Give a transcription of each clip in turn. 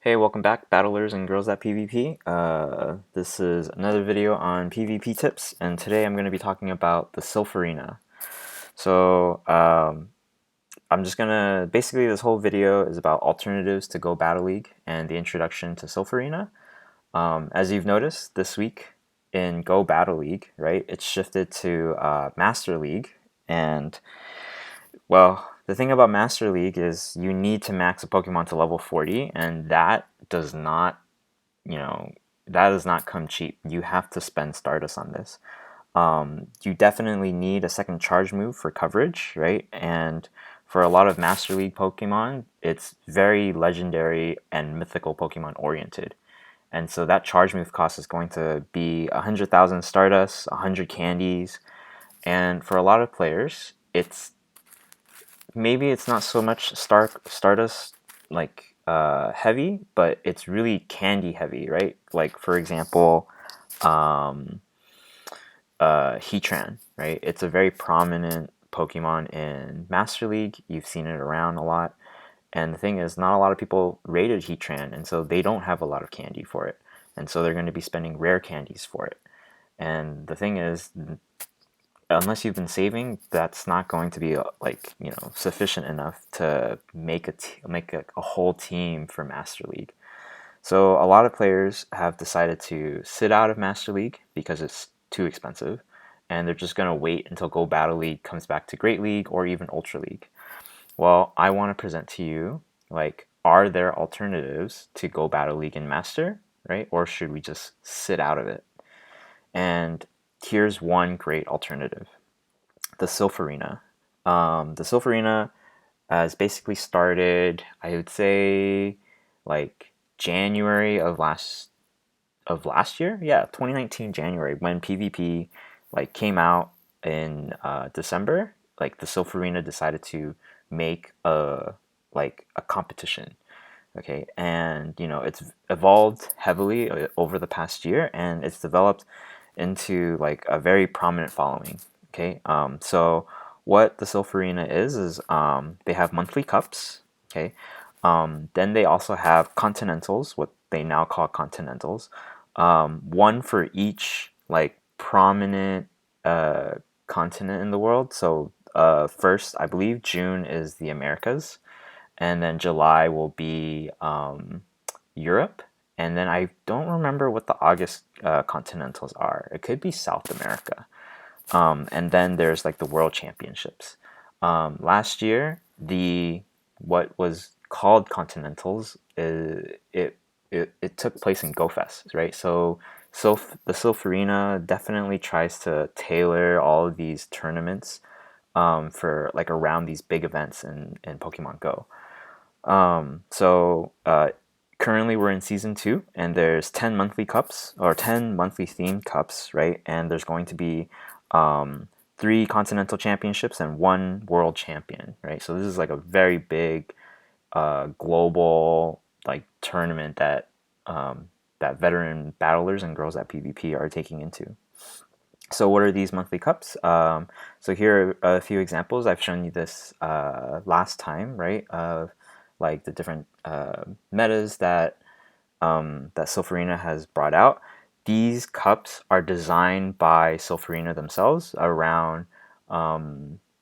Hey, welcome back, battlers and girls at PvP. This is another video on PvP tips, and today I'm going to be talking about the Silph Arena. So, I'm just gonna basically this whole video is about alternatives to Go Battle League and the introduction to Silph Arena. As you've noticed this week in Go Battle League, right, it's shifted to Master League, and well, the thing about Master League is you need to max a Pokemon to level 40, and that does not, you know, that does not come cheap. You have to spend Stardust on this. You definitely need a second charge move for coverage, right? And for a lot of Master League Pokemon, it's very legendary and mythical Pokemon oriented. And so that charge move cost is going to be 100,000 Stardust, 100 candies, and for a lot of players, maybe it's not so much Stardust like heavy, but it's really candy heavy, right? Like for example, um, Heatran, right? It's a very prominent Pokemon in Master League. You've seen it around a lot. And the thing is, not a lot of people rated Heatran, and so they don't have a lot of candy for it. And so they're going to be spending rare candies for it. And the thing is, unless you've been saving, that's not going to be sufficient enough to make a whole team for Master League. So a lot of players have decided to sit out of Master League because it's too expensive, and they're just going to wait until Go Battle League comes back to Great League or even Ultra League. Well, I want to present to you, like, are there alternatives to Go Battle League and Master, right? Or should we just sit out of it? And here's one great alternative: the Silph Arena. The Silph Arena has basically started, I would say, like January of last year. Yeah, 2019 January, when PvP like came out in December. Like the Silph Arena decided to make a competition. Okay, and it's evolved heavily over the past year, and it's developed into like a very prominent following. Okay, so what the Silph Arena is they have monthly cups. Okay, then they also have continentals, what they now call continentals, one for each like prominent continent in the world. So first, I believe June is the Americas, and then July will be Europe, and then I don't remember what the August continentals are. It could be South America. And then there's like the World Championships. Last year, the what was called Continentals, it took place in GoFest, right? So the Silph Arena definitely tries to tailor all of these tournaments for like around these big events in Pokemon Go. Currently we're in season 2, and there's 10 monthly cups or 10 monthly themed cups, right? And there's going to be 3 continental championships and 1 world champion, right? So this is like a very big global like tournament that veteran battlers and girls at PvP are taking into. So what are these monthly cups? So here are a few examples. I've shown you this last time, right? Of like the different metas that Silph Arena has brought out. These cups are designed by Silph Arena themselves around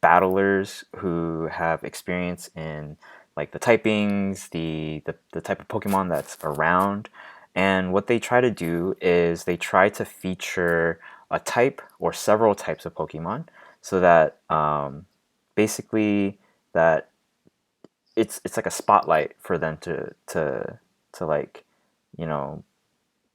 battlers who have experience in like the typings, the type of Pokemon that's around. And what they try to do is they try to feature a type or several types of Pokemon, so that basically that it's like a spotlight for them to like, you know,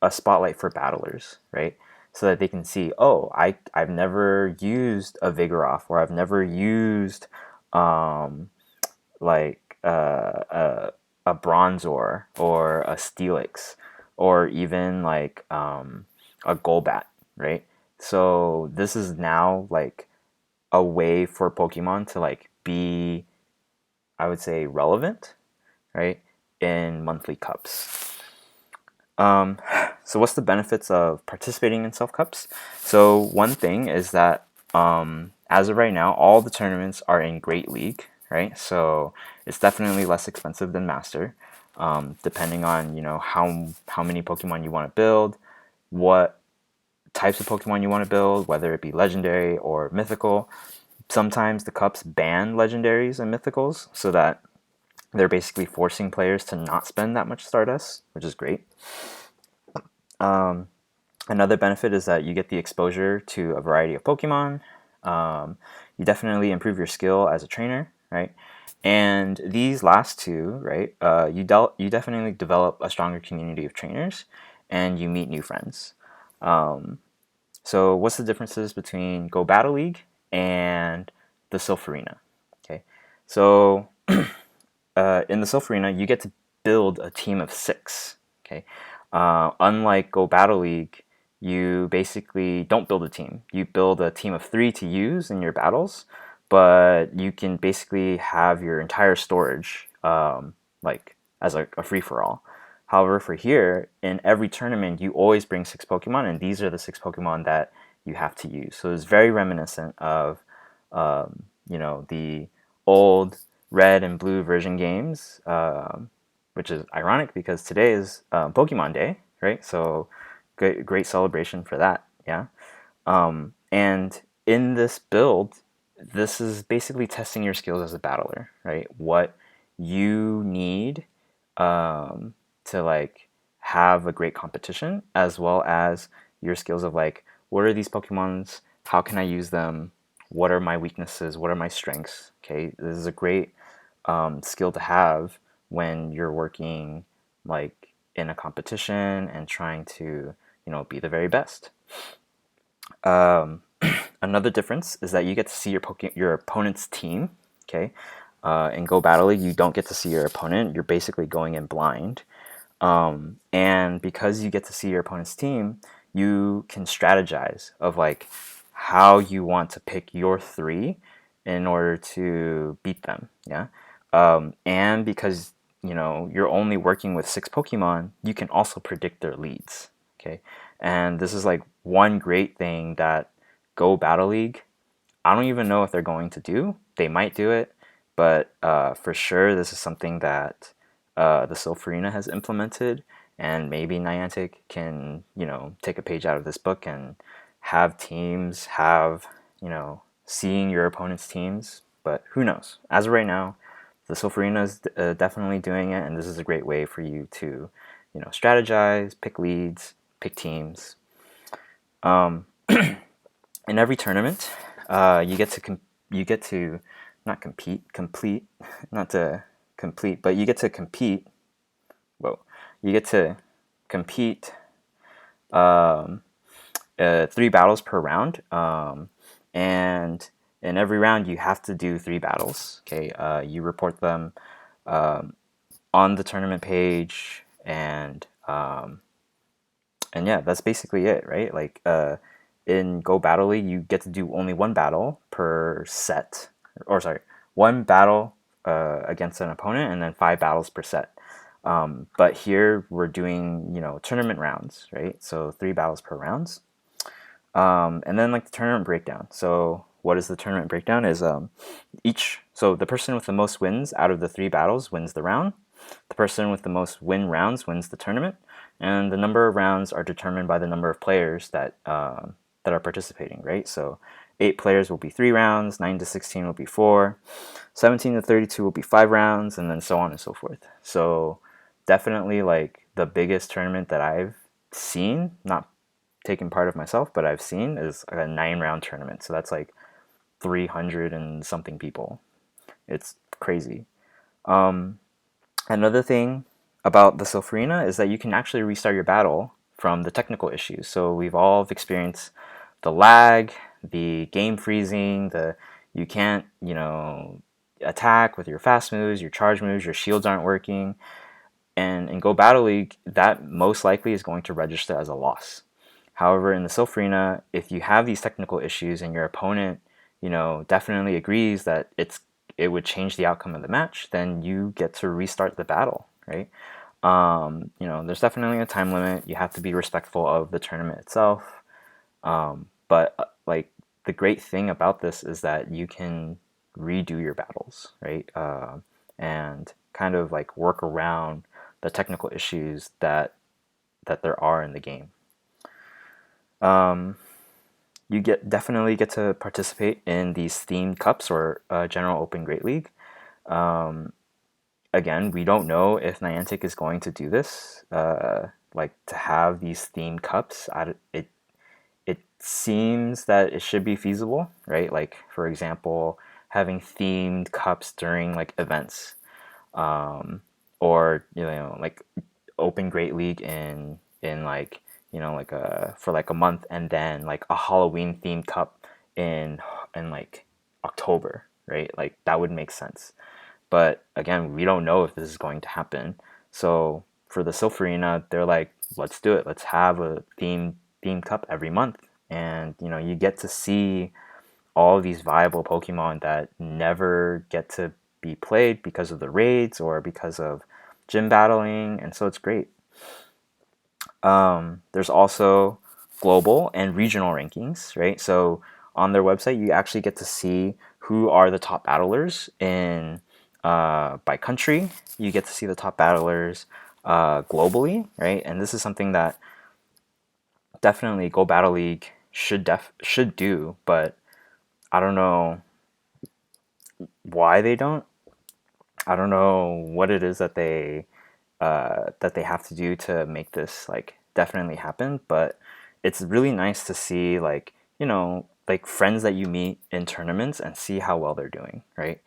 a spotlight for battlers, right? So that they can see, oh, I've never used a Vigoroth, or I've never used um, like a Bronzor or a Steelix, or even like a Golbat, right? So this is now like a way for Pokemon to like be, I would say, relevant, right, in monthly cups. Um, so what's the benefits of participating in Silph Cups? So one thing is that as of right now, all the tournaments are in Great League, right? So it's definitely less expensive than Master. depending on how many Pokemon you want to build, what types of Pokemon you want to build, whether it be legendary or mythical. Sometimes the cups ban legendaries and mythicals so that they're basically forcing players to not spend that much Stardust, which is great. Another benefit is that you get the exposure to a variety of Pokemon. You definitely improve your skill as a trainer, right? And these last two, right? You definitely develop a stronger community of trainers, and you meet new friends. So what's the differences between Go Battle League and the Silph Arena? Okay, so in the Silph Arena, you get to build a team of 6. Okay, unlike Go Battle League, you basically don't build a team. You build a team of 3 to use in your battles, but you can basically have your entire storage like as a free for all. However, for here, in every tournament, you always bring 6 Pokemon, and these are the 6 Pokemon that you have to use. So it's very reminiscent of the old red and blue version games, which is ironic because today is Pokemon Day, right? So great celebration for that, yeah. And in this build, this is basically testing your skills as a battler, right? What you need to like have a great competition, as well as your skills of like, what are these Pokemons? How can I use them? What are my weaknesses? What are my strengths? Okay, this is a great skill to have when you're working like in a competition and trying to be the very best. Another difference is that you get to see your opponent's team. Okay, in Go Battle League, you don't get to see your opponent. You're basically going in blind. And because you get to see your opponent's team, you can strategize of like how you want to pick your 3 in order to beat them. Yeah. And because you're only working with 6 Pokemon, you can also predict their leads. Okay. And this is like one great thing that Go Battle League, I don't even know if they're going to do. They might do it, but for sure, this is something that the Silph Arena has implemented, and maybe Niantic can, take a page out of this book and have teams have, seeing your opponent's teams. But who knows? As of right now, the Silph Arena is definitely doing it, and this is a great way for you to, strategize, pick leads, pick teams. In every tournament, you get to not compete, complete, not to complete, but you get to compete. Whoa, you get to compete 3 battles per round, and in every round you have to do 3 battles. Okay, you report them on the tournament page, and yeah, that's basically it, right? Like in Go Battle League, you get to do only 1 battle per set, or sorry, 1 battle against an opponent, and then 5 battles per set. But here we're doing, tournament rounds, right? So 3 battles per rounds. And then like the tournament breakdown. So what is the tournament breakdown? Is so the person with the most wins out of the 3 battles wins the round. The person with the most win rounds wins the tournament, and the number of rounds are determined by the number of players that are participating, right? So 8 players will be 3 rounds, 9 to 16 will be 4, 17 to 32 will be 5 rounds, and then so on and so forth. So definitely like the biggest tournament that I've seen, not taken part of myself, but I've seen is a 9-round tournament. So that's like 300 and something people. It's crazy. Another thing about the Silph Arena is that you can actually restart your battle from the technical issues. So we've all experienced the lag, the game freezing, you can't, attack with your fast moves, your charge moves, your shields aren't working. And in Go Battle League, that most likely is going to register as a loss. However, in the Silph Arena, if you have these technical issues and your opponent, definitely agrees that it would change the outcome of the match, then you get to restart the battle, right? There's definitely a time limit. You have to be respectful of the tournament itself. But like the great thing about this is that you can redo your battles, right? And kind of like work around the technical issues that there are in the game. Um, you definitely get to participate in these themed cups or general open great league. Um, Again, we don't know if Niantic is going to do this, like to have these themed cups. It seems that it should be feasible, right? Like for example, having themed cups during like events, um, or like open great league in like like a for like a month, and then like a Halloween themed cup in like October, right? Like that would make sense. But again, we don't know if this is going to happen. So for the Silph Arena, they're like, let's do it. Let's have a themed cup every month, and you get to see all these viable Pokemon that never get to be played because of the raids or because of gym battling, and so it's great. There's also global and regional rankings, right? So on their website, you actually get to see who are the top battlers in by country. You get to see the top battlers globally, right? And this is something that definitely Go Battle League should do, but I don't know why they don't. I don't know what it is that they have to do to make this like definitely happen. But it's really nice to see like like friends that you meet in tournaments and see how well they're doing, right?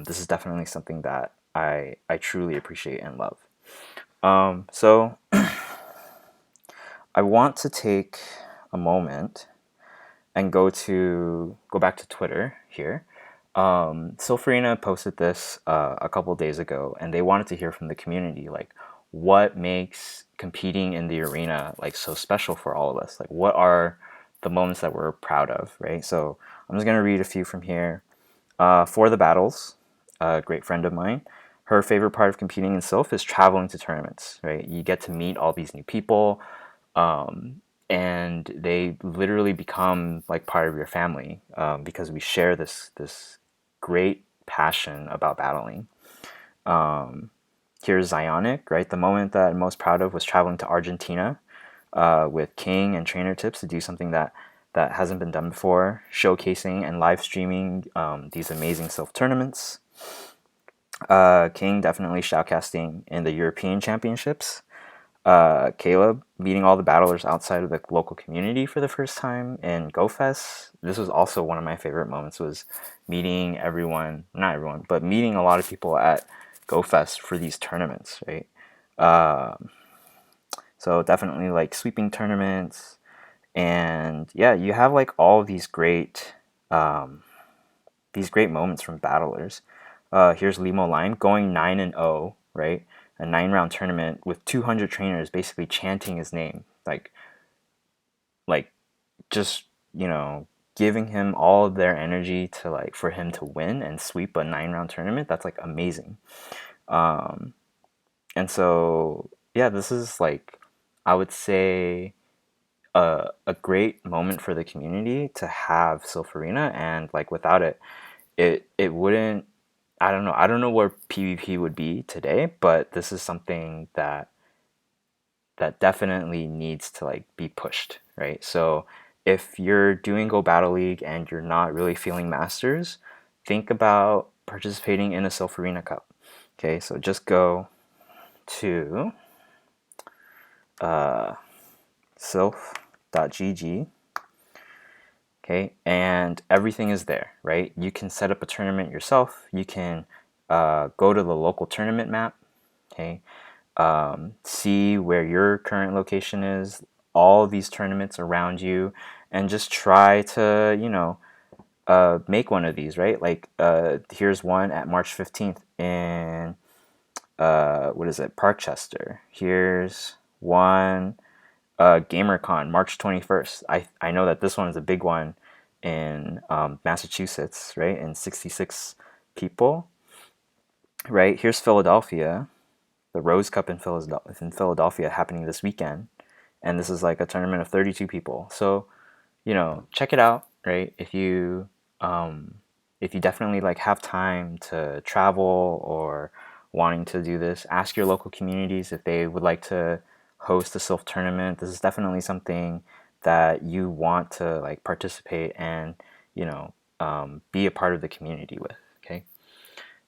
This is definitely something that I truly appreciate and love. So I want to take a moment and go back to Twitter here. Silpharina posted this a couple days ago, and they wanted to hear from the community, like what makes competing in the arena like so special for all of us. Like, what are the moments that we're proud of, right? So I'm just gonna read a few from here. For the battles, a great friend of mine, her favorite part of competing in Silph is traveling to tournaments, right? You get to meet all these new people, and they literally become like part of your family, because we share this great passion about battling. Here's Zionic, right? The moment that I'm most proud of was traveling to Argentina with King and trainer tips to do something that hasn't been done before, showcasing and live streaming these amazing Silph tournaments. King definitely shoutcasting in the European Championships. Caleb meeting all the battlers outside of the local community for the first time in GoFest. This was also one of my favorite moments, was meeting everyone, not everyone, but meeting a lot of people at GoFest for these tournaments, right? So definitely like sweeping tournaments, and yeah, you have like all of these great moments from battlers. Here's Limo Lime going 9-0, right? A 9-round tournament with 200 trainers basically chanting his name, like just giving him all of their energy to like for him to win and sweep a 9-round tournament. That's like amazing. And so yeah, this is like, I would say, a great moment for the community to have Silph Arena, and like without it, it wouldn't. I don't know. I don't know where PvP would be today, but this is something that definitely needs to like be pushed, right? So if you're doing Go Battle League and you're not really feeling Masters, think about participating in a Silph Arena Cup. Okay, so just go to silph.gg. Okay, and everything is there, right? You can set up a tournament yourself. You can go to the local tournament map. Okay, see where your current location is, all these tournaments around you, and just try to make one of these, right? Like here's one at March 15th in what is it, Parkchester. Here's one GamerCon March 21st. I know that this one is a big one in Massachusetts, right? And 66 people, right? Here's Philadelphia, the Rose Cup in Philadelphia happening this weekend, and this is like a tournament of 32 people. So check it out, right? If you definitely like have time to travel, wanting to do this, ask your local communities if they would like to host a Silph tournament. This is definitely something that you want to like participate and, you know, be a part of the community with. Okay.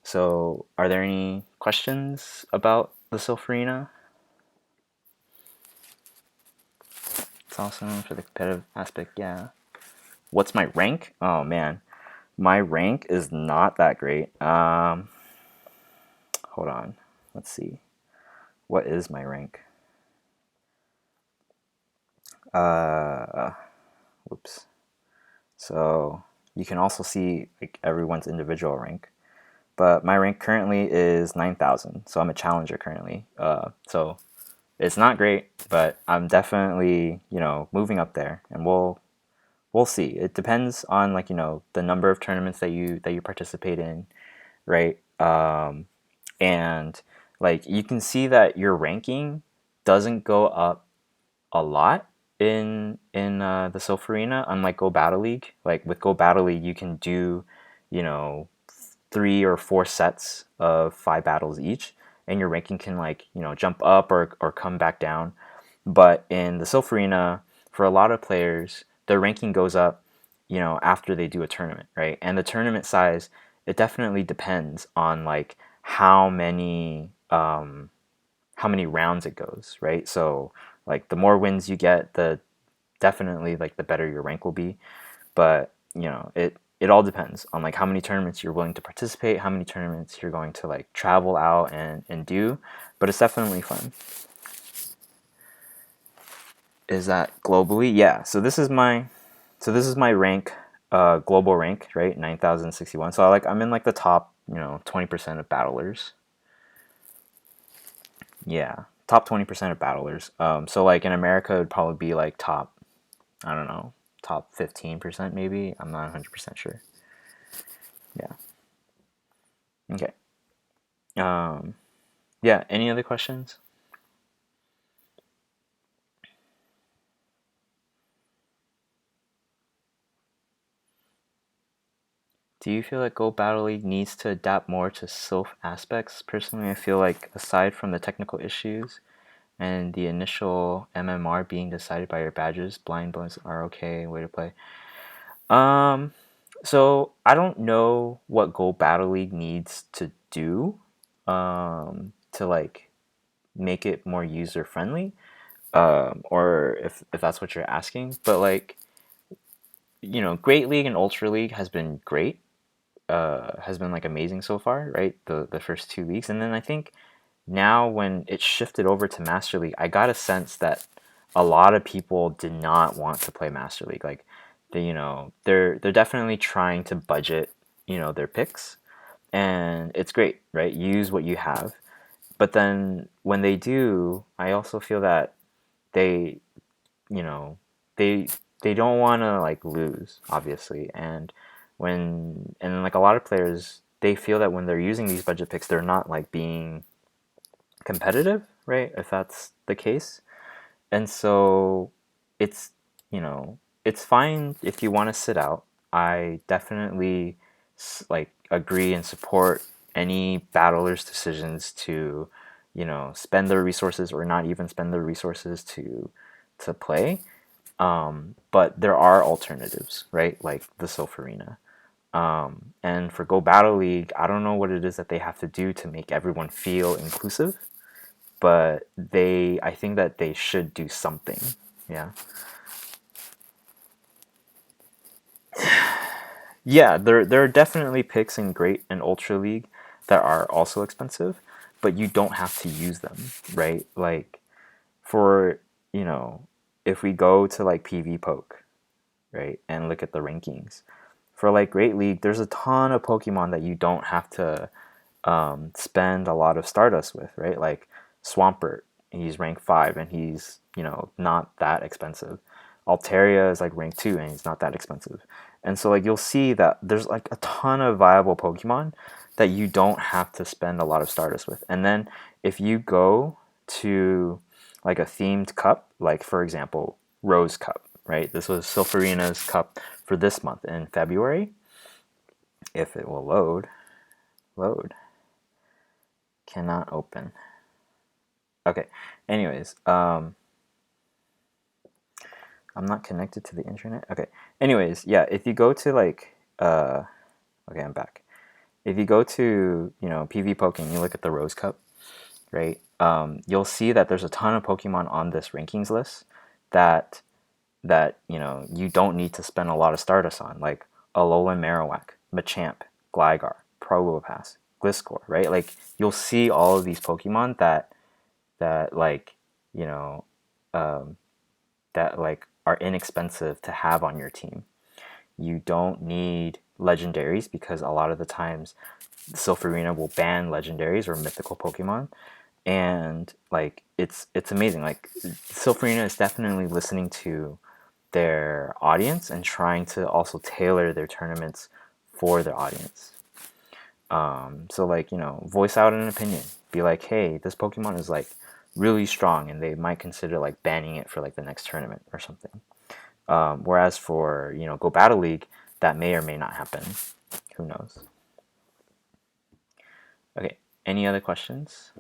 So, are there any questions about the Silph Arena? It's awesome for the competitive aspect. Yeah. What's my rank? Oh man, my rank is not that great. Hold on. Let's see. What is my rank? Uh, whoops. So you can also see like everyone's individual rank, but my rank currently is 9,000. So I'm a challenger currently. So it's not great, but I'm definitely moving up there, and we'll see. It depends on like the number of tournaments that you participate in, right? And like you can see that your ranking doesn't go up a lot in the Silph Arena, unlike Go Battle League. Like with Go Battle League, you can do, you know, 3 or 4 sets of 5 battles each, and your ranking can like jump up or come back down. But in the Silph Arena, for a lot of players, their ranking goes up, after they do a tournament, right? And the tournament size, it definitely depends on like how many rounds it goes, right? So like the more wins you get, the definitely like the better your rank will be. But it all depends on like how many tournaments you're willing to participate, how many tournaments you're going to like travel out and do. But it's definitely fun. Is that globally? Yeah. So this is my rank, global rank, right? 9,061. So I'm in like the top, 20% of battlers. Yeah, top 20% of battlers. So like in America, it'd probably be like top, I don't know, top 15% maybe. I'm not 100% sure. Yeah. Okay. Um, yeah. Any other questions? Do you feel like Go Battle League needs to adapt more to Silph aspects? Personally, I feel like aside from the technical issues and the initial MMR being decided by your badges, blind bones are okay way to play. Um, so I don't know what Go Battle League needs to do to like make it more user friendly, or if that's what you're asking. But like Great League and Ultra League has been great, has been like amazing so far, right? The first 2 weeks, and then I think now when it shifted over to Master League, I got a sense that a lot of people did not want to play Master League. Like they're definitely trying to budget their picks, and it's great, right? Use what you have. But then when they do, I also feel that they you know they they don't want to like lose, obviously. And then like a lot of players, they feel that when they're using these budget picks, they're not like being competitive, right? If that's the case. And so it's you know it's fine if you want to sit out. I definitely like agree and support any battler's decisions to spend their resources or not even spend their resources to play. But there are alternatives, right? Like the Silph Arena. And for Go Battle League, I don't know what it is that they have to do to make everyone feel inclusive, but I think that they should do something. Yeah. Yeah, there are definitely picks in Great and Ultra League that are also expensive, but you don't have to use them, right? Like for, you know, if we go to like PvPoke, right, and look at the rankings. For like Great League, there's a ton of Pokemon that you don't have to spend a lot of Stardust with, right? Like Swampert, he's rank 5 and he's not that expensive. Altaria is like rank 2 and he's not that expensive. And so like you'll see that there's like a ton of viable Pokemon that you don't have to spend a lot of Stardust with. And then if you go to like a themed cup, like for example Rose Cup, right? This was Silpharina's cup for this month in February. If it will load. Cannot open. Okay. Anyways, I'm not connected to the internet. Okay. Anyways, yeah, if you go to like okay, I'm back. If you go to, PvPoke and you look at the Rose Cup, right? You'll see that there's a ton of Pokemon on this rankings list that you don't need to spend a lot of Stardust on, like Alolan Marowak, Machamp, Gligar, Probopass, Gliscor, right? Like you'll see all of these Pokemon that like you know um, that like are inexpensive to have on your team. You don't need legendaries because a lot of the times Silph Arena will ban legendaries or mythical Pokemon, and like it's amazing. Like Silph Arena is definitely listening to their audience and trying to also tailor their tournaments for their audience. So like voice out an opinion. Be like, hey, this Pokemon is like really strong, and they might consider like banning it for like the next tournament or something. Whereas for Go Battle League, that may or may not happen. Who knows? Okay. Any other questions?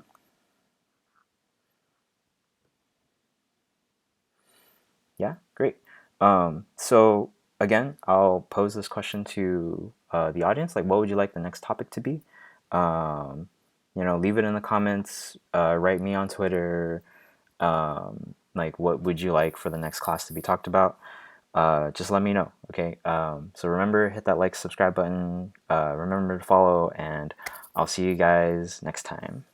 Yeah, great. So again, I'll pose this question to the audience. Like, what would you like the next topic to be? Leave it in the comments. Write me on Twitter. Like, what would you like for the next class to be talked about? Just let me know. Okay. So remember, hit that like, subscribe button. Remember to follow, and I'll see you guys next time.